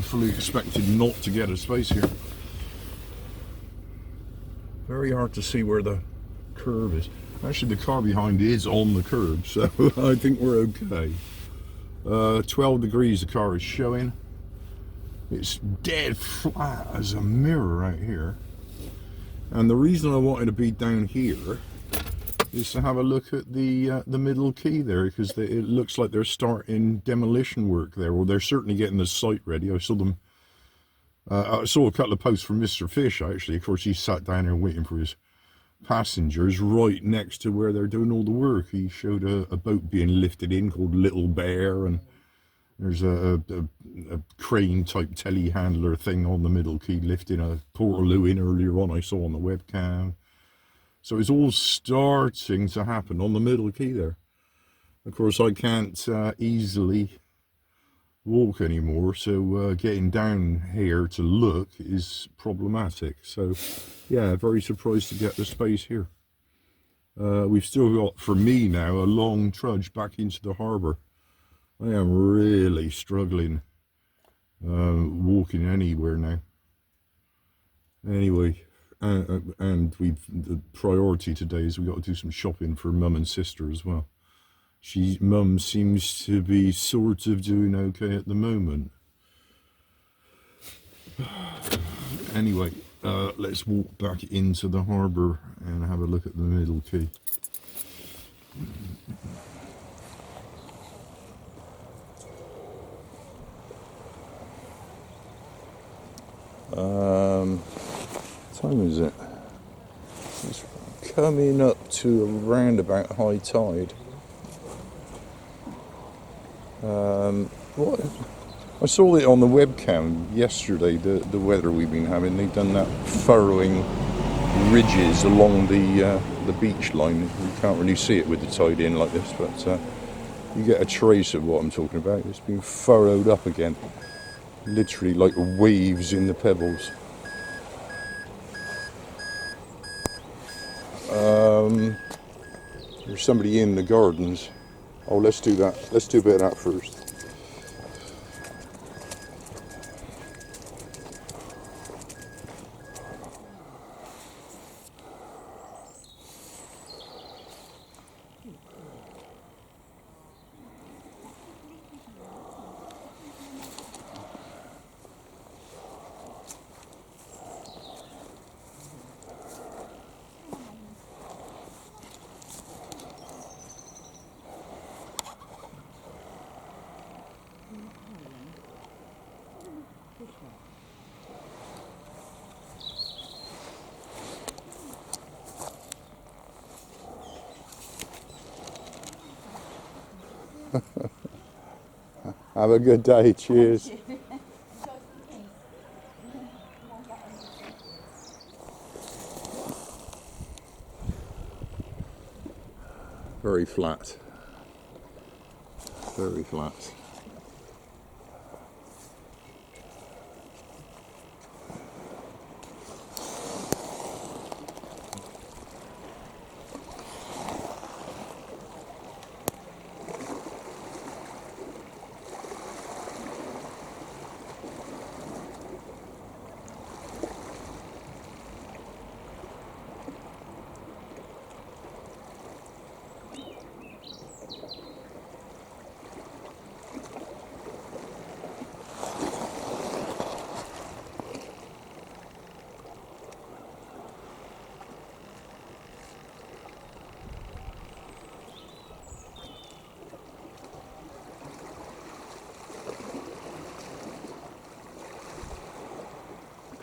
fully expected not to get a space here. Very hard to see where the curb is. Actually, the car behind is on the curb, so I think we're okay. 12 degrees the car is showing. It's dead flat as a mirror right here. And the reason I wanted to be down here is to have a look at the middle quay there, because it looks like they're starting demolition work there. Well, they're certainly getting the site ready. I saw them. I saw a couple of posts from Mr. Fish, actually. Of course, he sat down there waiting for his passengers right next to where they're doing all the work. He showed a boat being lifted in called Little Bear, and there's a crane type telehandler thing on the middle quay lifting a Portaloo in earlier on, I saw on the webcam. So it's all starting to happen on the middle quay there. Of course, I can't easily walk anymore, so getting down here to look is problematic. So yeah, very surprised to get the space here. We've still got, for me now, a long trudge back into the harbour. I am really struggling walking anywhere now. Anyway, and the priority today is we've got to do some shopping for Mum and Sister as well. Mum seems to be sort of doing okay at the moment. Anyway, let's walk back into the harbour and have a look at the middle quay. Time is it? It's coming up to around about high tide. What? I saw it on the webcam yesterday, the weather we've been having. They've done that furrowing ridges along the beach line. You can't really see it with the tide in like this, but you get a trace of what I'm talking about. It's been furrowed up again, literally like waves in the pebbles. There's somebody in the gardens. Oh, let's do that. Let's do a bit of that first. Have a good day. Cheers. Very flat. Very flat.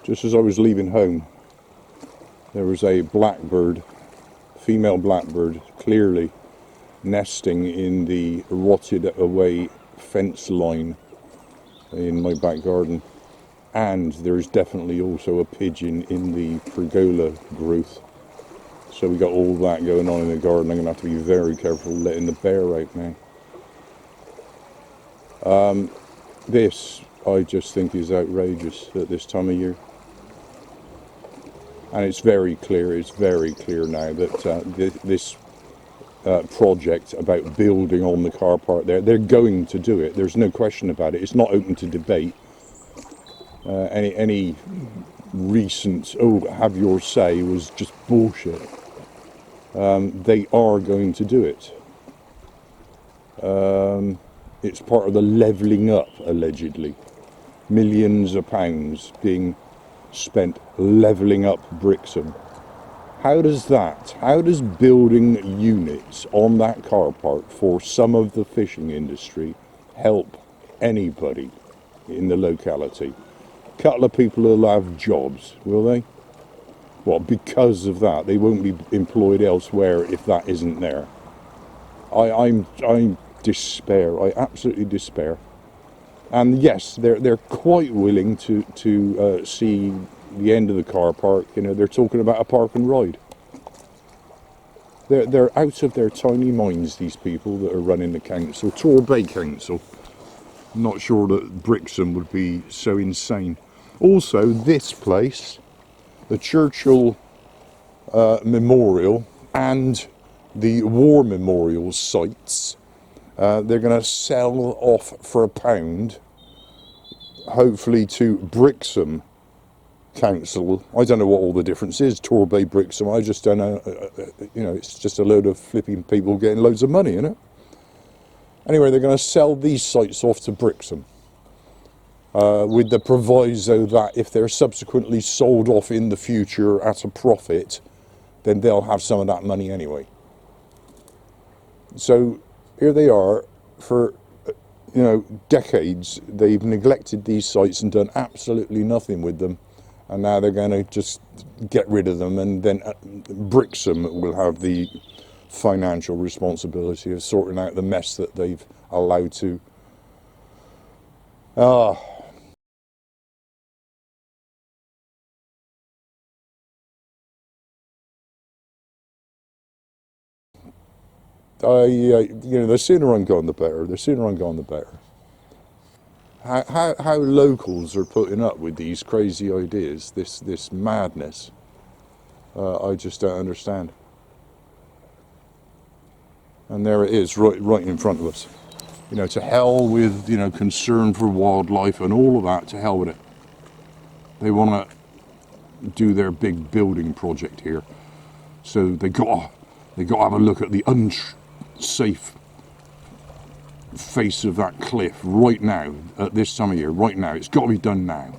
Just as I was leaving home, there was a blackbird, female blackbird, clearly nesting in the rotted away fence line in my back garden. And there's definitely also a pigeon in the pergola growth. So we got all that going on in the garden. I'm going to have to be very careful letting the bear out now. This, I just think, is outrageous at this time of year. And it's very clear now that this project about building on the car park there, they're going to do it. There's no question about it. It's not open to debate. Any recent have your say was just bullshit. They are going to do it. It's part of the levelling up, allegedly. Millions of pounds being spent levelling up Brixham. How does building units on that car park for some of the fishing industry help anybody in the locality? A couple of people will have jobs, will they? Well, because of that, they won't be employed elsewhere if that isn't there. I'm despair. I absolutely despair. And yes, they're quite willing to see the end of the car park. You know, they're talking about a park and ride. They're out of their tiny minds, these people that are running the council, Torbay Council. I'm not sure that Brixham would be so insane. Also, this place, the Churchill Memorial and the War Memorial sites, they're going to sell off for £1, hopefully to Brixham Council. I don't know what all the difference is, Torbay, Brixham, I just don't know. You know, it's just a load of flipping people getting loads of money, isn't it? Anyway, they're going to sell these sites off to Brixham, with the proviso that if they're subsequently sold off in the future at a profit, then they'll have some of that money anyway. So here they are, for decades they've neglected these sites and done absolutely nothing with them, and now they're going to just get rid of them, and then Brixham will have the financial responsibility of sorting out the mess that they've allowed to. The sooner I'm gone, the better. The sooner I'm gone, the better. How locals are putting up with these crazy ideas, this madness, I just don't understand. And there it is, right in front of us. You know, to hell with, concern for wildlife and all of that, to hell with it. They want to do their big building project here. So they got to have a look at the unsafe face of that cliff right now, at this time of year, right now. It's got to be done now.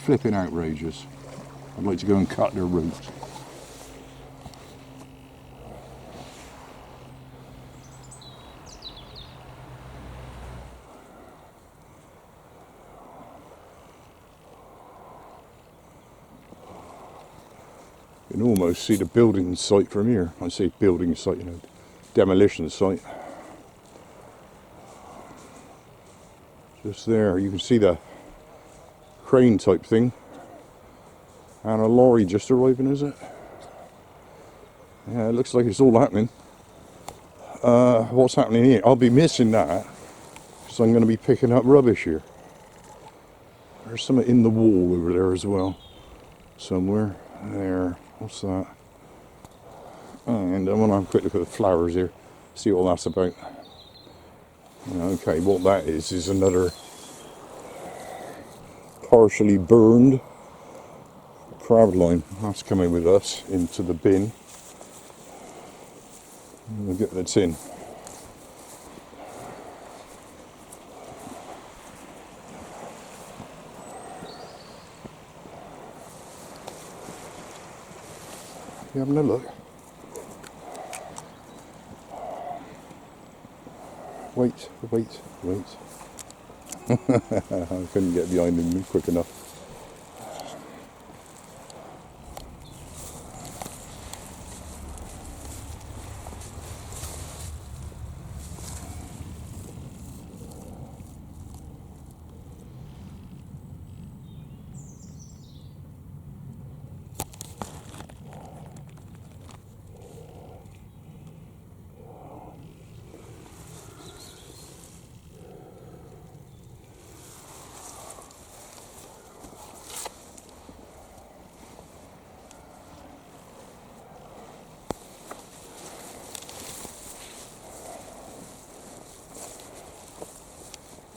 Flipping outrageous. I'd like to go and cut their roots. You can almost see the building site from here. I say building site, demolition site. Just there, you can see the crane type thing. And a lorry just arriving, is it? Yeah, it looks like it's all happening. What's happening here? I'll be missing that, because I'm going to be picking up rubbish here. There's something in the wall over there as well. Somewhere. There. What's that? And I want to have a quick look at the flowers here. See what that's about. Okay, what that is another partially burned crab line. That's coming with us into the bin. We'll get the tin. You having a look? Wait. I couldn't get behind him quick enough.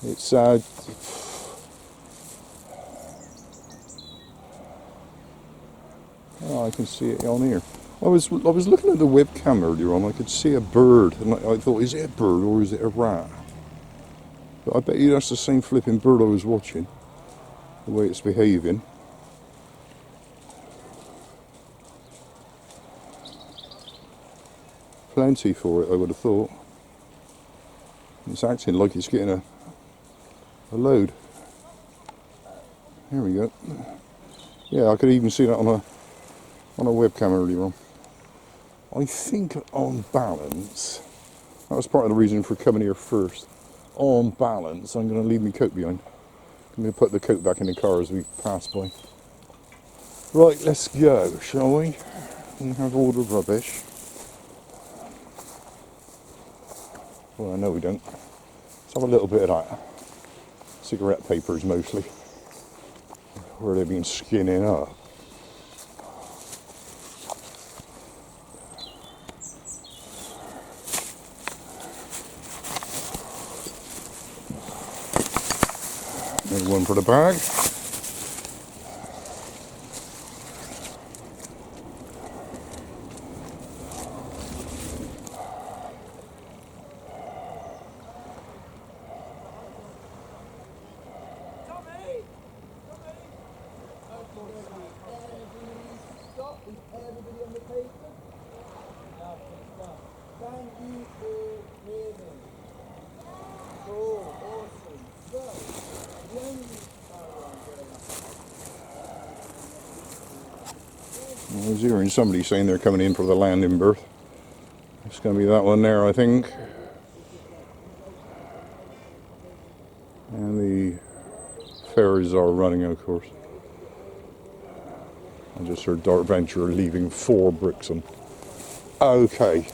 It's can see it on here. I was looking at the webcam earlier on. I could see a bird, and I thought, is it a bird or is it a rat? But I bet you that's the same flipping bird I was watching. The way it's behaving. Plenty for it, I would have thought. It's acting like it's getting a load. There we go. Yeah, I could even see that on a webcam earlier on. I think on balance, that was part of the reason for coming here first. On balance, I'm going to leave my coat behind. I'm going to put the coat back in the car as we pass by. Right, let's go, shall we? And have all the rubbish. Well, I know we don't. Let's have a little bit of that. Cigarette papers mostly. Where they've been skinning up. Maybe one for the bag. I was hearing somebody saying they're coming in for the landing berth. It's going to be that one there, I think. And the ferries are running, of course. I just heard Dart Venture leaving 4 Brixham. Okay.